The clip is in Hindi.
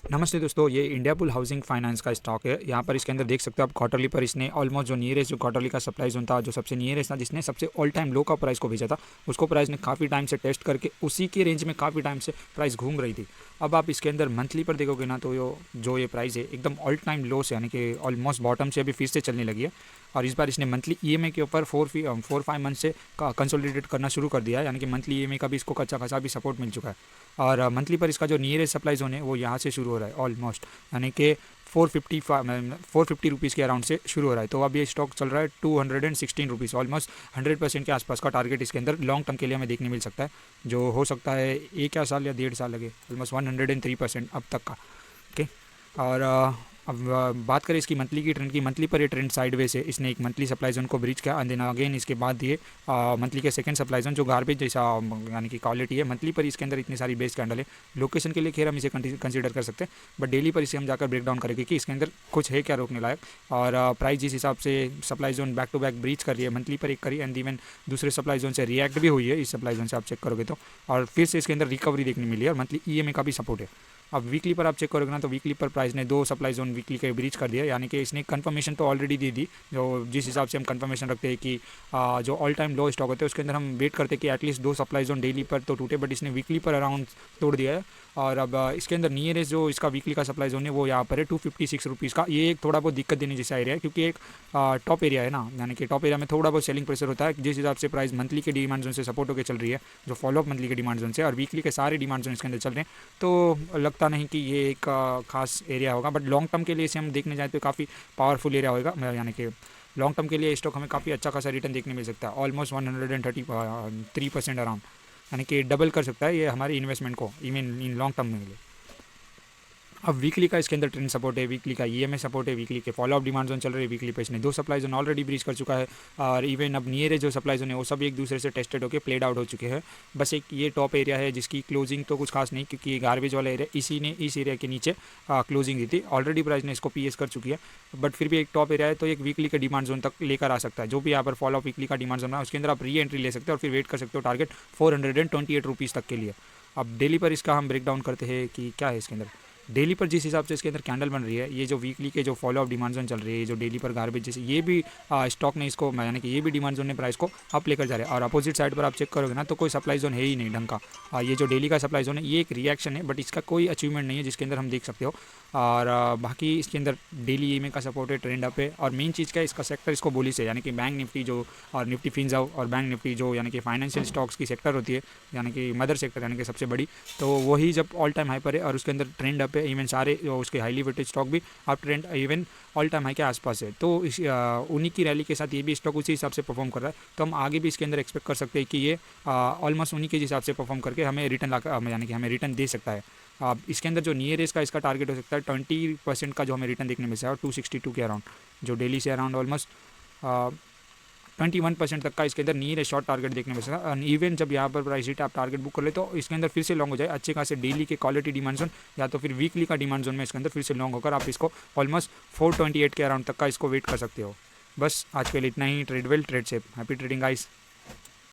नमस्ते दोस्तों, ये इंडिया बुल हाउसिंग फाइनेंस का स्टॉक है। यहाँ पर इसके अंदर देख सकते हो आप क्वार्टरली पर इसने ऑलमोस्ट जो नियरेस्ट जो क्वार्टरली का सप्लाई जोन था, जो सबसे नियरेस्ट था, जिसने सबसे ऑल टाइम लो का प्राइस को भेजा था, उसको प्राइस ने काफ़ी टाइम से टेस्ट करके उसी के रेंज में काफ़ी टाइम से प्राइस घूम रही थी। अब आप इसके अंदर मंथली पर देखोगे ना, तो जो ये प्राइस है एकदम ऑल टाइम लो से, यानी कि ऑलमोस्ट बॉटम से अभी फिर से चलने लगी है। और इस बार इसने मंथली ईएमआई के ऊपर 4-5 मंथ से कंसोलिडेट करना शुरू कर दिया है, यानी कि मंथली ईएमआई का भी इसको अच्छा खासा भी सपोर्ट मिल चुका है। और मंथली पर इसका जो नियरेस्ट सप्लाई जोन है वो यहाँ से शुरू हो रहा है ऑलमोस्ट, यानी कि 450 रुपीज़ के अराउंड से शुरू हो रहा है। तो अब ये स्टॉक चल रहा है 216 रुपीज़, ऑलमोस्ट 100% के आसपास का टारगेट इसके अंदर लॉन्ग टर्म के लिए हमें देखने मिल सकता है, जो हो सकता है एक या साल या 1.5 साल लगे, ऑलमोस्ट 103% अब तक का। ओके। और अब बात करें इसकी मंथली की ट्रेंड की, मंथली पर ये ट्रेंड साइडवेज है। इसने एक मंथली सप्लाई जोन को ब्रीच किया एंड देन अगेन इसके बाद ये मंथली के सेकंड सप्लाई जोन जो गार्बेज जैसा यानी कि क्वालिटी है, मंथली पर इसके अंदर इतनी सारी बेस कैंडल है। लोकेशन के लिए खैर हम इसे कंसीडर कर सकते हैं, बट डेली पर इसे हम जाकर ब्रेक डाउन करेंगे कि इसके अंदर कुछ है क्या रोकने लायक। और प्राइस जिस हिसाब से supply zone back to back breach कर रही है, मंथली पर एक करी एंड इवन दूसरे सप्लाई जोन से रिएक्ट भी हुई है, इस सप्लाई जोन से आप चेक करोगे तो, और फिर से इसके अंदर रिकवरी देखने मिली है और मंथली ईएमआई का भी सपोर्ट है। अब वीकली पर आप चेक करोगे ना, तो वीकली पर प्राइस ने 2 सप्लाई जोन वीकली के ब्रीच कर दिया, यानी कि इसने कंफर्मेशन तो ऑलरेडी दे दी। जो जिस हिसाब से हम कंफर्मेशन रखते हैं कि जो ऑल टाइम लो स्टॉक होते हैं उसके अंदर हम वेट करते हैं कि एटलीस्ट 2 सप्लाई जोन डेली पर तो टूटे, बट इसने वीकली पर अराउंड तोड़ दिया है। और अब इसके अंदर नियरेस्ट जो इसका वीकली का सप्लाई जोन है वो यहाँ पर है 256 रुपीज़ का। ये एक थोड़ा बहुत दिक्कत देने जैसा एरिया है, क्योंकि एक टॉप एरिया है ना, यानी कि टॉप एरिया में थोड़ा बहुत सेलिंग प्रेशर होता है। जिस हिसाब से प्राइस मंथली के डिमांड जोन से सपोर्ट होकर चल रही है, जो फॉलोअप मंथली के डिमांड जोन से और वीकली के सारे डिमांड जोन इसके अंदर चल रहे हैं, तो लगता नहीं कि ये एक खास एरिया होगा। बट लॉन्ग टर्म के लिए इसे हम देखने जाए तो काफ़ी पावरफुल एरिया होगा, यानी कि लॉन्ग टर्म के लिए स्टॉक हमें काफ़ी अच्छा खासा रिटर्न देखने मिल सकता है, ऑलमोस्ट 133% अराउंड, यानी कि डबल कर सकता है ये हमारी इन्वेस्टमेंट को इवन इन लॉन्ग टर्म में लिए। अब वीकली का इसके अंदर ट्रेंड सपोर्ट है, वीकली का ईएमआई सपोर्ट है, वीकली के फॉलोअप डिमांड जोन चल रही है, वीकली पे इसने 2 सप्लाई जोन ऑलरेडी ब्रीच कर चुका है। और इवन अब नियर जो सप्लाई जोन है वो सब एक दूसरे से टेस्टेड होकर प्लेड आउट हो चुके हैं। बस एक ये टॉप एरिया है जिसकी क्लोजिंग तो कुछ खास नहीं, क्योंकि ये गार्बेज वाला एरिया इसी ने इस एरिया के नीचे क्लोजिंग दी थी, ऑलरेडी प्राइस ने इसको पीएस कर चुकी है। बट फिर भी एक टॉप एरिया है, तो एक वीकली के डिमांड जोन तक लेकर आ सकता है। जो भी यहाँ पर फॉलोअप वीकली का डिमांड जोन है उसके अंदर आप री एंट्री ले सकते हो और फिर वेट कर सकते हो टारगेट 428 रुपीज़ तक के लिए। अब डेली पर इसका हम ब्रेक डाउन करते हैं कि क्या है इसके अंदर। डेली पर जिस हिसाब से इसके अंदर कैंडल बन रही है, ये जो वीकली के जो फॉलोअप डिमांड जोन चल रही है, जो डेली पर गार्बेज जैसे, ये भी स्टॉक ने इसको, यानी कि ये भी डिमांड जोन ने प्राइस को अप लेकर जा रहे हैं। और अपोजिट साइड पर आप चेक करोगे ना, तो कोई सप्लाई जोन है ही नहीं ढंग का। ये जो डेली का सप्लाई जोन है ये एक रिएक्शन है, बट इसका कोई अचीवमेंट नहीं है जिसके अंदर हम देख सकते हो। और बाकी इसके अंदर डेली ईएमआई का सपोर्ट है, ट्रेंड अप है, और मेन चीज़ क्या है, इसका सेक्टर इसको बुलिश है, यानी कि बैंक निफ्टी जो और निफ्टी फिनजाव और बैंक निफ्टी जो यानी कि फाइनेंशियल स्टॉक्स की सेक्टर होती है, यानी कि मदर सेक्टर, यानी कि सबसे बड़ी, तो वही जब ऑल टाइम हाई पर है और उसके अंदर ट्रेंड अप है। इवन सारे जो उसके हाईली वेटेड स्टॉक भी आप trend even all time high के आसपास है, तो इस उन्हीं की रैली के साथ ये भी स्टॉक उसी हिसाब से परफॉर्म कर रहा है। तो हम आगे भी इसके अंदर एक्सपेक्ट कर सकते हैं कि ये ऑलमोस्ट उन्हीं के हिसाब से परफॉर्म करके हमें रिटर्न ला, यानी कि हमें रिटर्न दे सकता है। इसके अंदर जो नियरेस्ट का इसका टारगेट हो सकता है 20% का, जो हमें रिटर्न देखने मिल सकता है 262 के अराउंड, जो डेली से अराउंड ऑलमोस्ट 21% तक का इसके अंदर नियर शॉर्ट टारगेट देखने मिल सकता है। इवन जब यहाँ पर प्राइस हिट आप टारगेट बुक कर ले तो इसके अंदर फिर से लॉन्ग हो जाए अच्छे खासे डेली के क्वालिटी डिमांड जोन या तो फिर वीकली का डिमांड जोन में इसके अंदर फिर से लॉन्ग होकर आप इसको ऑलमोस्ट 428 के अराउंड तक का इसको वेट कर सकते हो। बस आज के लिए इतना ही। Trade well, trade safe, happy trading guys.